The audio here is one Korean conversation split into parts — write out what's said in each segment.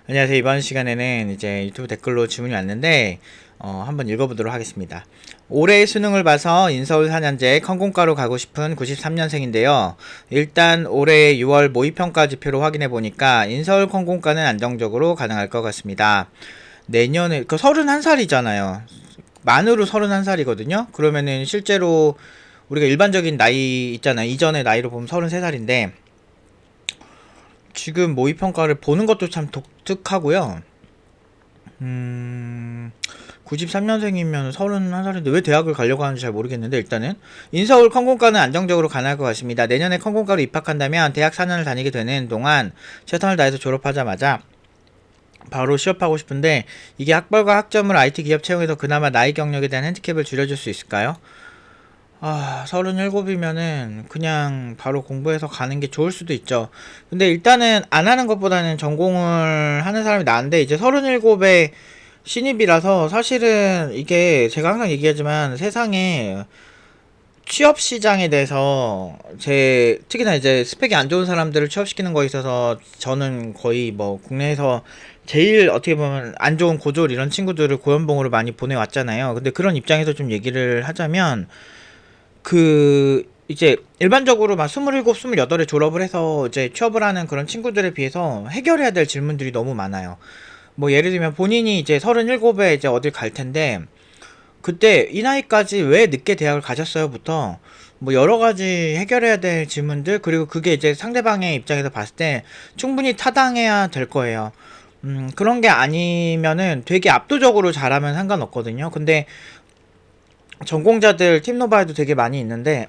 안녕하세요. 이번 시간에는 이제 유튜브 댓글로 질문이 왔는데 한번 읽어보도록 하겠습니다. 올해의 수능을 봐서 인서울 4년제 컨공과로 가고 싶은 93년생인데요. 일단 올해 6월 모의평가 지표로 확인해 보니까 인서울 컨공과는 안정적으로 가능할 것 같습니다. 내년에 31살이잖아요. 만으로 31살이거든요. 그러면은 실제로 우리가 일반적인 나이 있잖아요. 이전의 나이로 보면 33살인데 지금 모의평가를 보는 것도 참 독특하고요. 93년생이면 31살인데 왜 대학을 가려고 하는지 잘 모르겠는데, 일단은 인서울 컨공과는 안정적으로 가능할 것 같습니다. 내년에 컨공과로 입학한다면 대학 4년을 다니게 되는 동안 최선을 다해서 졸업하자마자 바로 취업하고 싶은데, 이게 학벌과 학점을 IT 기업 채용해서 그나마 나이 경력에 대한 핸디캡을 줄여줄 수 있을까요? 37이면은 그냥 바로 공부해서 가는 게 좋을 수도 있죠. 근데 일단은 안 하는 것보다는 전공을 하는 사람이 나은데, 이제 37에 신입이라서 사실은 이게 제가 항상 얘기하지만 세상에 취업 시장에 대해서 특히나 이제 스펙이 안 좋은 사람들을 취업시키는 거에 있어서 저는 거의 뭐 국내에서 제일 어떻게 보면 안 좋은 고졸 이런 친구들을 고연봉으로 많이 보내왔잖아요. 근데 그런 입장에서 좀 얘기를 하자면, 이제 일반적으로 막 27, 28에 졸업을 해서 이제 취업을 하는 그런 친구들에 비해서 해결해야 될 질문들이 너무 많아요. 뭐 예를 들면 본인이 이제 37에 이제 어딜 갈 텐데, 그때 이 나이까지 왜 늦게 대학을 가셨어요?부터 뭐 여러 가지 해결해야 될 질문들, 그리고 그게 이제 상대방의 입장에서 봤을 때 충분히 타당해야 될 거예요. 그런 게 아니면은 되게 압도적으로 잘하면 상관없거든요. 근데 전공자들 팀노바에도 되게 많이 있는데,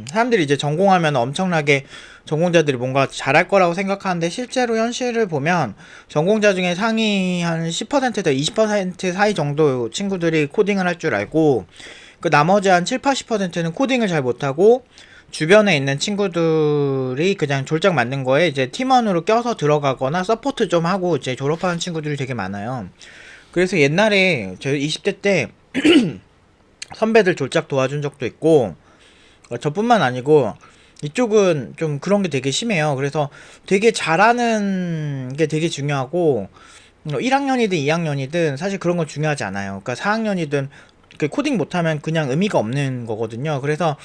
사람들이 이제 전공하면 엄청나게 전공자들이 뭔가 잘할 거라고 생각하는데, 실제로 현실을 보면 전공자 중에 상위 한 10%에서 20% 사이 정도 친구들이 코딩을 할 줄 알고, 그 나머지 한 7, 80%는 코딩을 잘 못하고 주변에 있는 친구들이 그냥 졸작 맞는 거에 이제 팀원으로 껴서 들어가거나 서포트 좀 하고 이제 졸업하는 친구들이 되게 많아요. 그래서 옛날에 저희 20대 때 선배들 졸작 도와준 적도 있고, 저뿐만 아니고 이쪽은 좀 그런 게 되게 심해요. 그래서 되게 잘하는 게 되게 중요하고, 1학년이든 2학년이든 사실 그런 건 중요하지 않아요. 그러니까 4학년이든 코딩 못하면 그냥 의미가 없는 거거든요. 그래서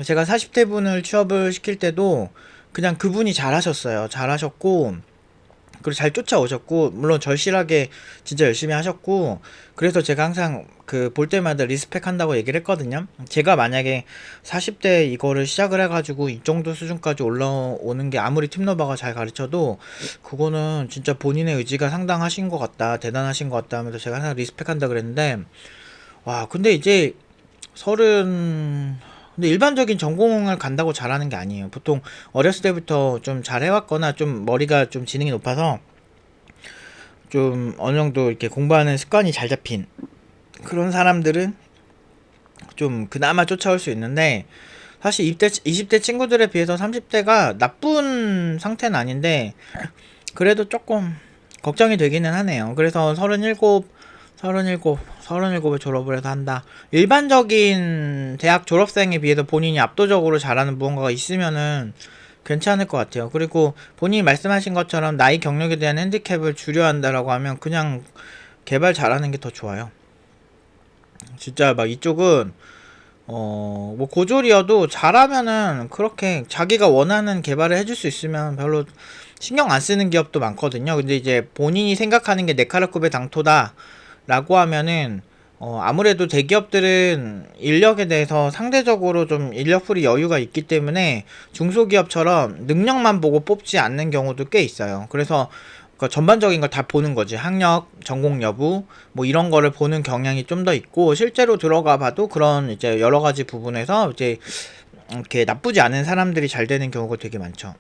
제가 40대 분을 취업을 시킬 때도 그냥 그분이 잘하셨어요. 잘하셨고, 그리고 잘 쫓아오셨고, 물론 절실하게 진짜 열심히 하셨고, 그래서 제가 항상 볼 때마다 리스펙 한다고 얘기를 했거든요. 제가 만약에 40대 이거를 시작을 해가지고 이 정도 수준까지 올라오는 게 아무리 팀러버가 잘 가르쳐도 그거는 진짜 본인의 의지가 상당하신 것 같다, 대단하신 것 같다 하면서 제가 항상 리스펙 한다 그랬는데, 와, 근데 이제 서른, 근데 일반적인 전공을 간다고 잘하는 게 아니에요. 보통 어렸을 때부터 좀 잘해왔거나 좀 머리가 좀 지능이 높아서 좀 어느 정도 이렇게 공부하는 습관이 잘 잡힌 그런 사람들은 좀 그나마 쫓아올 수 있는데, 사실 20대 친구들에 비해서 30대가 나쁜 상태는 아닌데 그래도 조금 걱정이 되기는 하네요. 그래서 37에 졸업을 해서 한다. 일반적인 대학 졸업생에 비해서 본인이 압도적으로 잘하는 무언가가 있으면은 괜찮을 것 같아요. 그리고 본인이 말씀하신 것처럼 나이 경력에 대한 핸디캡을 줄여야 한다라고 하면 그냥 개발 잘하는 게 더 좋아요. 진짜 막 이쪽은 뭐 고졸이어도 잘하면은 그렇게 자기가 원하는 개발을 해줄 수 있으면 별로 신경 안 쓰는 기업도 많거든요. 근데 이제 본인이 생각하는 게 내 카라급의 당토다 라고 하면은 아무래도 대기업들은 인력에 대해서 상대적으로 좀 인력풀이 여유가 있기 때문에 중소기업처럼 능력만 보고 뽑지 않는 경우도 꽤 있어요. 그래서 전반적인 걸 다 보는 거지. 학력, 전공 여부, 뭐 이런 거를 보는 경향이 좀 더 있고, 실제로 들어가 봐도 그런 이제 여러 가지 부분에서 이제 이렇게 나쁘지 않은 사람들이 잘 되는 경우가 되게 많죠.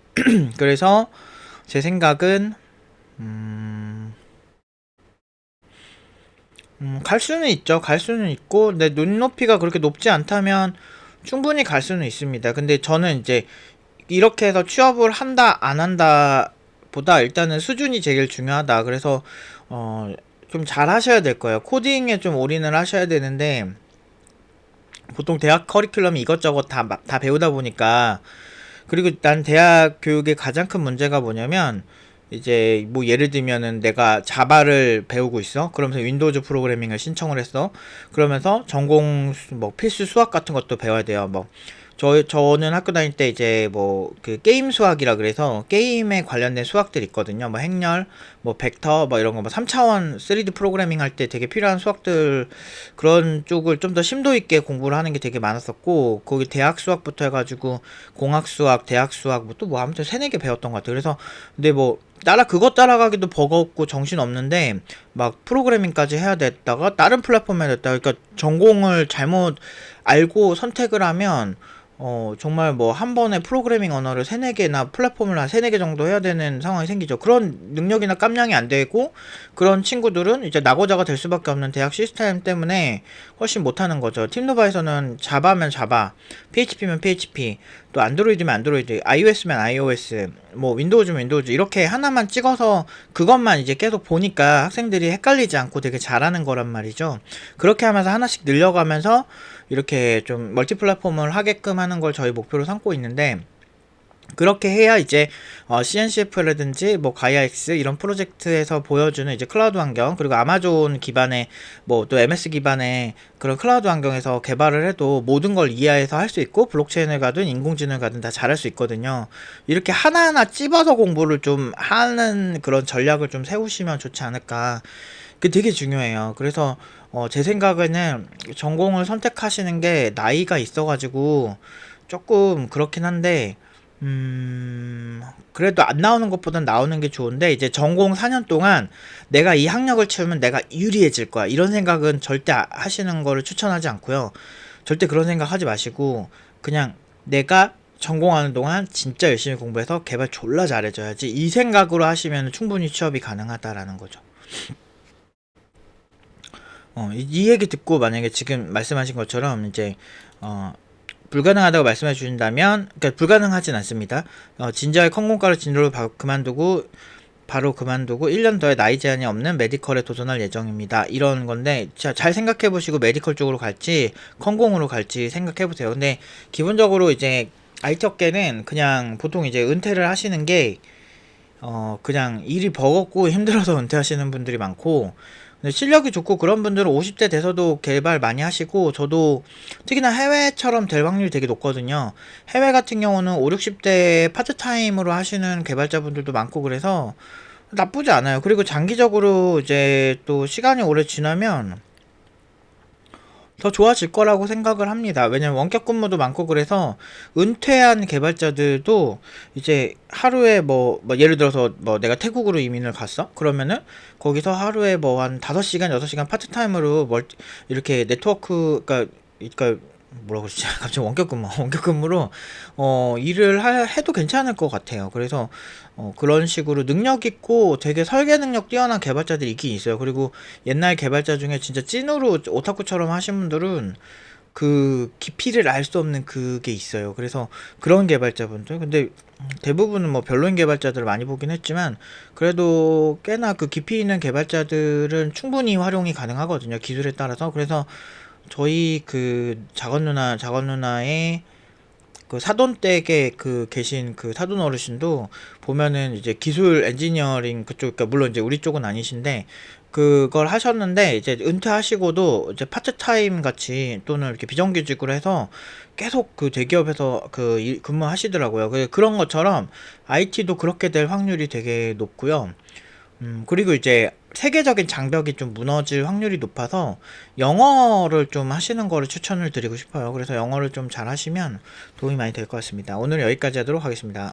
그래서 제 생각은 갈 수는 있죠. 갈 수는 있고, 근데 눈높이가 그렇게 높지 않다면 충분히 갈 수는 있습니다. 근데 저는 이제 이렇게 해서 취업을 한다, 안 한다 보다 일단은 수준이 제일 중요하다. 그래서, 좀 잘 하셔야 될 거예요. 코딩에 좀 올인을 하셔야 되는데, 보통 대학 커리큘럼이 이것저것 다 배우다 보니까, 그리고 난 대학 교육의 가장 큰 문제가 뭐냐면, 이제 뭐 예를 들면은 내가 자바를 배우고 있어. 그러면서 윈도우즈 프로그래밍을 신청을 했어. 그러면서 전공 뭐 필수 수학 같은 것도 배워야 돼요. 뭐 저는 학교 다닐 때 이제 뭐 그 게임 수학이라 그래서 게임에 관련된 수학들 있거든요. 뭐 행렬, 뭐 벡터, 뭐 이런 거, 뭐 3차원 3D 프로그래밍 할 때 되게 필요한 수학들 그런 쪽을 좀 더 심도 있게 공부를 하는 게 되게 많았었고, 거기 대학 수학부터 해가지고 공학 수학, 대학 수학, 뭐 또 뭐 아무튼 세네 개 배웠던 것 같아요. 그래서 근데 뭐 그거 따라가기도 버거웠고 정신 없는데 막 프로그래밍까지 해야 됐다가 다른 플랫폼에 됐다가 그러니까 전공을 잘못 알고 선택을 하면 정말 뭐 한 번에 프로그래밍 언어를 세네 개나 플랫폼을 한 세네 개 정도 해야 되는 상황이 생기죠. 그런 능력이나 깜냥이 안 되고 그런 친구들은 이제 낙오자가 될 수밖에 없는 대학 시스템 때문에 훨씬 못하는 거죠. 팀노바에서는 자바면 자바, PHP면 PHP, 또 안드로이드면 안드로이드, iOS면 iOS, 뭐 윈도우즈면 윈도우즈 이렇게 하나만 찍어서 그것만 이제 계속 보니까 학생들이 헷갈리지 않고 되게 잘하는 거란 말이죠. 그렇게 하면서 하나씩 늘려가면서 이렇게 좀 멀티 플랫폼을 하게끔 하는 걸 저희 목표로 삼고 있는데, 그렇게 해야 이제 CNCF라든지 뭐 가이아X 이런 프로젝트에서 보여주는 이제 클라우드 환경, 그리고 아마존 기반의 뭐 또 MS 기반의 그런 클라우드 환경에서 개발을 해도 모든 걸 이해해서 할 수 있고 블록체인을 가든 인공지능을 가든 다 잘할 수 있거든요. 이렇게 하나하나 찝어서 공부를 좀 하는 그런 전략을 좀 세우시면 좋지 않을까. 그게 되게 중요해요. 그래서 제 생각에는 전공을 선택하시는 게 나이가 있어가지고 조금 그렇긴 한데, 그래도 안 나오는 것보단 나오는 게 좋은데, 이제 전공 4년 동안 내가 이 학력을 채우면 내가 유리해질 거야. 이런 생각은 절대 하시는 거를 추천하지 않고요. 절대 그런 생각 하지 마시고, 그냥 내가 전공하는 동안 진짜 열심히 공부해서 개발 졸라 잘해줘야지. 이 생각으로 하시면 충분히 취업이 가능하다라는 거죠. 이 얘기 듣고 만약에 지금 말씀하신 것처럼 이제, 불가능하다고 말씀해 주신다면, 그러니까 불가능하진 않습니다. 진저의 컴공과를 진로를 바로 그만두고 1년 더의 나이 제한이 없는 메디컬에 도전할 예정입니다. 이런 건데, 잘 생각해 보시고 메디컬 쪽으로 갈지 컴공으로 갈지 생각해 보세요. 근데 기본적으로 이제 IT 업계는 그냥 보통 이제 은퇴를 하시는 게 그냥 일이 버겁고 힘들어서 은퇴하시는 분들이 많고, 근데 실력이 좋고 그런 분들은 50대 돼서도 개발 많이 하시고, 저도 특히나 해외처럼 될 확률이 되게 높거든요. 해외 같은 경우는 5, 60대 파트타임으로 하시는 개발자분들도 많고, 그래서 나쁘지 않아요. 그리고 장기적으로 이제 또 시간이 오래 지나면 더 좋아질 거라고 생각을 합니다. 왜냐면 원격 근무도 많고, 그래서 은퇴한 개발자들도 이제 하루에 뭐 예를 들어서 뭐 내가 태국으로 이민을 갔어? 그러면은 거기서 하루에 뭐 한 5시간, 6시간 파트타임으로 이렇게 네트워크, 그러니까 뭐라 그러지? 갑자기 원격 근무로 일을 해도 괜찮을 것 같아요. 그래서 그런 식으로 능력 있고 되게 설계 능력 뛰어난 개발자들이 있긴 있어요. 그리고 옛날 개발자 중에 진짜 찐으로 오타쿠처럼 하신 분들은 그 깊이를 알 수 없는 그게 있어요. 그래서 그런 개발자분들, 근데 대부분은 뭐 별로인 개발자들을 많이 보긴 했지만, 그래도 꽤나 그 깊이 있는 개발자들은 충분히 활용이 가능하거든요, 기술에 따라서. 그래서 저희 그 작은 누나의 그 사돈댁에 그 계신 그 사돈 어르신도 보면은 이제 기술 엔지니어링 그쪽, 그러니까 물론 이제 우리 쪽은 아니신데 그걸 하셨는데, 이제 은퇴하시고도 이제 파트타임 같이 또는 이렇게 비정규직으로 해서 계속 그 대기업에서 근무하시더라고요. 그런 것처럼 IT도 그렇게 될 확률이 되게 높고요. 그리고 이제 세계적인 장벽이 좀 무너질 확률이 높아서 영어를 좀 하시는 거를 추천을 드리고 싶어요. 그래서 영어를 좀 잘 하시면 도움이 많이 될 것 같습니다. 오늘 여기까지 하도록 하겠습니다.